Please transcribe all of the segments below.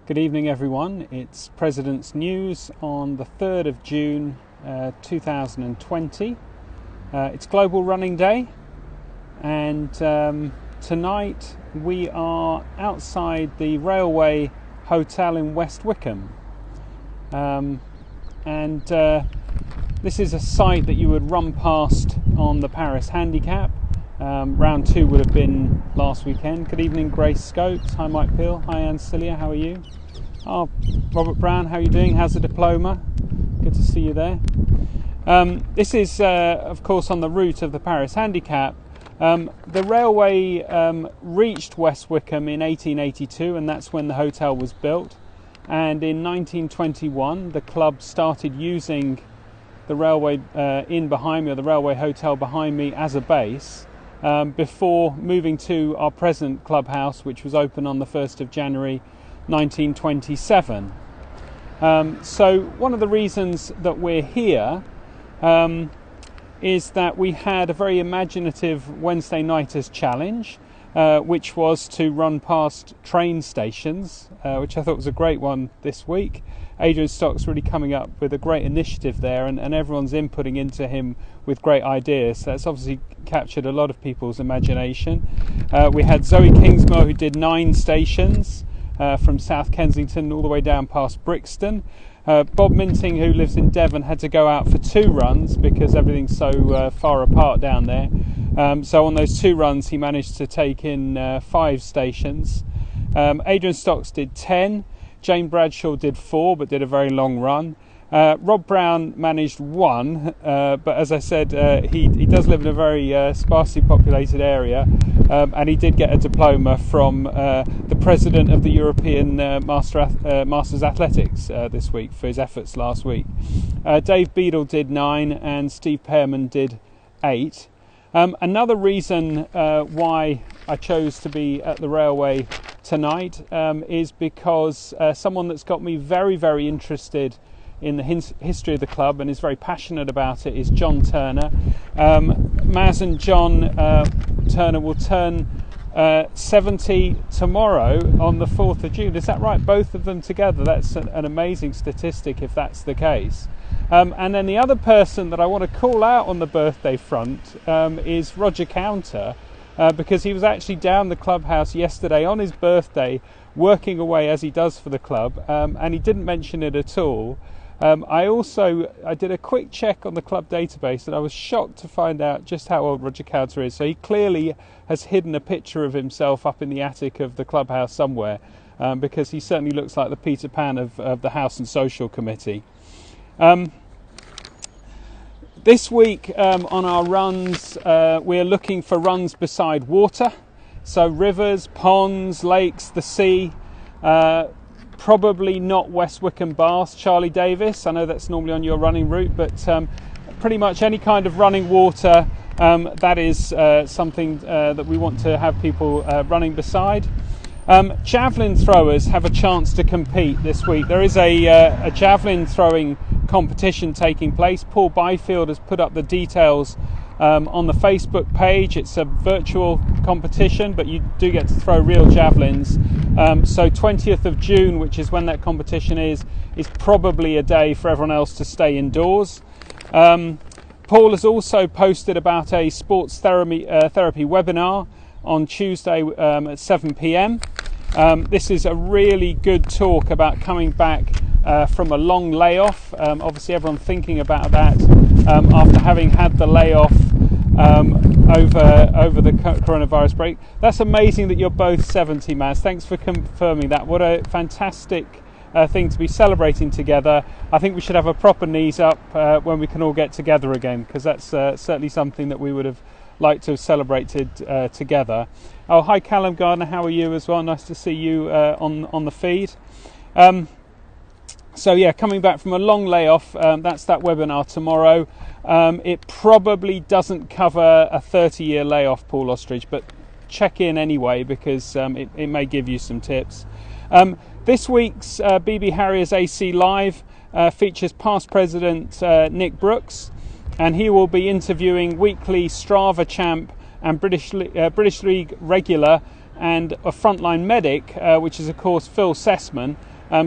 Good evening everyone, it's President's News on the 3rd of June 2020. It's Global Running Day and tonight we are outside the Railway Hotel in West Wickham. This is a site that you would run past on the Paris Handicap. Round 2 would have been last weekend. Good evening, Grace Scopes. Hi, Mike Peel. Hi, Anne Cilia. How are you? Oh, Robert Brown. How are you doing? How's the diploma? Good to see you there. This is, of course, on the route of the Paris Handicap. The railway reached West Wickham in 1882, and that's when the hotel was built. And in 1921, the club started using the railway inn behind me, or the railway hotel behind me, as a base. Before moving to our present clubhouse, which was open on the 1st of January 1927. So one of the reasons that we're here is that we had a very imaginative Wednesday Nighters challenge, which was to run past train stations, which I thought was a great one this week. Adrian Stock's really coming up with a great initiative there, and everyone's inputting into him with great ideas. So that's obviously captured a lot of people's imagination. We had Zoe Kingsmore, who did 9 stations from South Kensington all the way down past Brixton. Bob Minting, who lives in Devon, had to go out for 2 runs because everything's so far apart down there. So on those 2 runs he managed to take in 5 stations. Adrian Stocks did 10. Jane Bradshaw did 4 but did a very long run. Rob Brown managed 1, but as I said, he does live in a very sparsely populated area, and he did get a diploma from the president of the European Masters Athletics this week for his efforts last week. Dave Beadle did 9 and Steve Pearman did 8. Another reason why I chose to be at the railway tonight is because someone that's got me very, very interested in the history of the club and is very passionate about it is John Turner. Maz and John Turner will turn 70 tomorrow on the 4th of June. Is that right? Both of them together? That's an amazing statistic if that's the case. And then the other person that I want to call out on the birthday front is Roger Counter, because he was actually down the clubhouse yesterday on his birthday working away as he does for the club, and he didn't mention it at all. I did a quick check on the club database and I was shocked to find out just how old Roger Counter is. So he clearly has hidden a picture of himself up in the attic of the clubhouse somewhere, because he certainly looks like the Peter Pan of the House and Social Committee. This week on our runs, we're looking for runs beside water, so rivers, ponds, lakes, the sea. Probably not West Wickham Bath, Charlie Davis. I know that's normally on your running route, but pretty much any kind of running water, that is something that we want to have people running beside. Javelin throwers have a chance to compete this week. There is a javelin throwing competition taking place. Paul Byfield has put up the details on the Facebook page. It's a virtual competition, but you do get to throw real javelins. So 20th of June, which is when that competition is probably a day for everyone else to stay indoors. Paul has also posted about a sports therapy webinar on Tuesday at 7 p.m. This is a really good talk about coming back from a long layoff. Obviously everyone thinking about that after having had the layoff over the coronavirus break. That's amazing that you're both 70, Maz. Thanks for confirming that. What a fantastic thing to be celebrating together. I think we should have a proper knees up when we can all get together again, because that's certainly something that we would have liked to have celebrated together. Oh, hi Callum Gardner, how are you as well? Nice to see you on the feed. So yeah, coming back from a long layoff, that's that webinar tomorrow. It probably doesn't cover a 30-year layoff, Paul Ostrich, but check in anyway, because it may give you some tips. This week's BB Harriers AC Live features past president Nick Brooks, and he will be interviewing weekly Strava champ and British League regular and a frontline medic, which is of course Phil Sessman.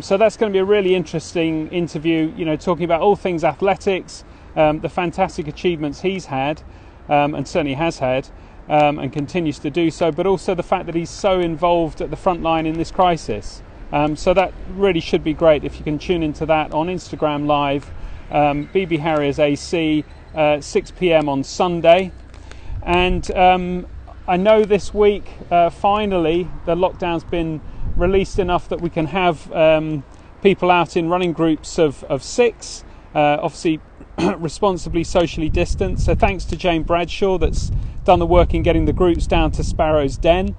So that's going to be a really interesting interview, talking about all things athletics, the fantastic achievements he's had, and certainly has had, and continues to do so, but also the fact that he's so involved at the front line in this crisis. So that really should be great if you can tune into that on Instagram Live, BB Harriers AC, 6 p.m. on Sunday. And I know this week, finally, the lockdown's been released enough that we can have people out in running groups of 6, obviously responsibly socially distanced. So thanks to Jane Bradshaw that's done the work in getting the groups down to Sparrow's Den.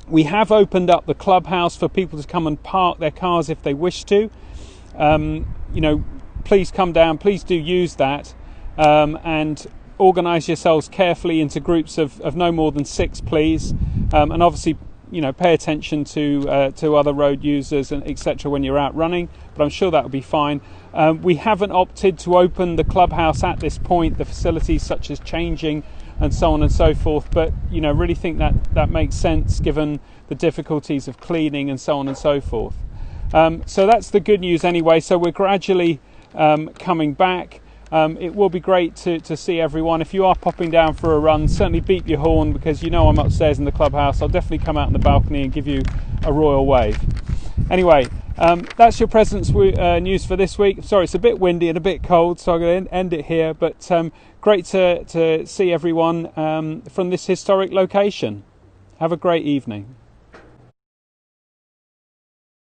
We have opened up the clubhouse for people to come and park their cars if they wish to. Please come down, please do use that, and organise yourselves carefully into groups of no more than 6, please, and obviously pay attention to other road users and etc. when you're out running, but I'm sure that'll be fine. We haven't opted to open the clubhouse at this point, the facilities such as changing and so on and so forth, but really think that makes sense given the difficulties of cleaning and so on and so forth. So that's the good news anyway. So we're gradually coming back. It will be great to see everyone. If you are popping down for a run, certainly beep your horn, because I'm upstairs in the clubhouse. I'll definitely come out on the balcony and give you a royal wave. Anyway, that's your presents news for this week. Sorry, it's a bit windy and a bit cold, so I'm going to end it here. But great to see everyone from this historic location. Have a great evening.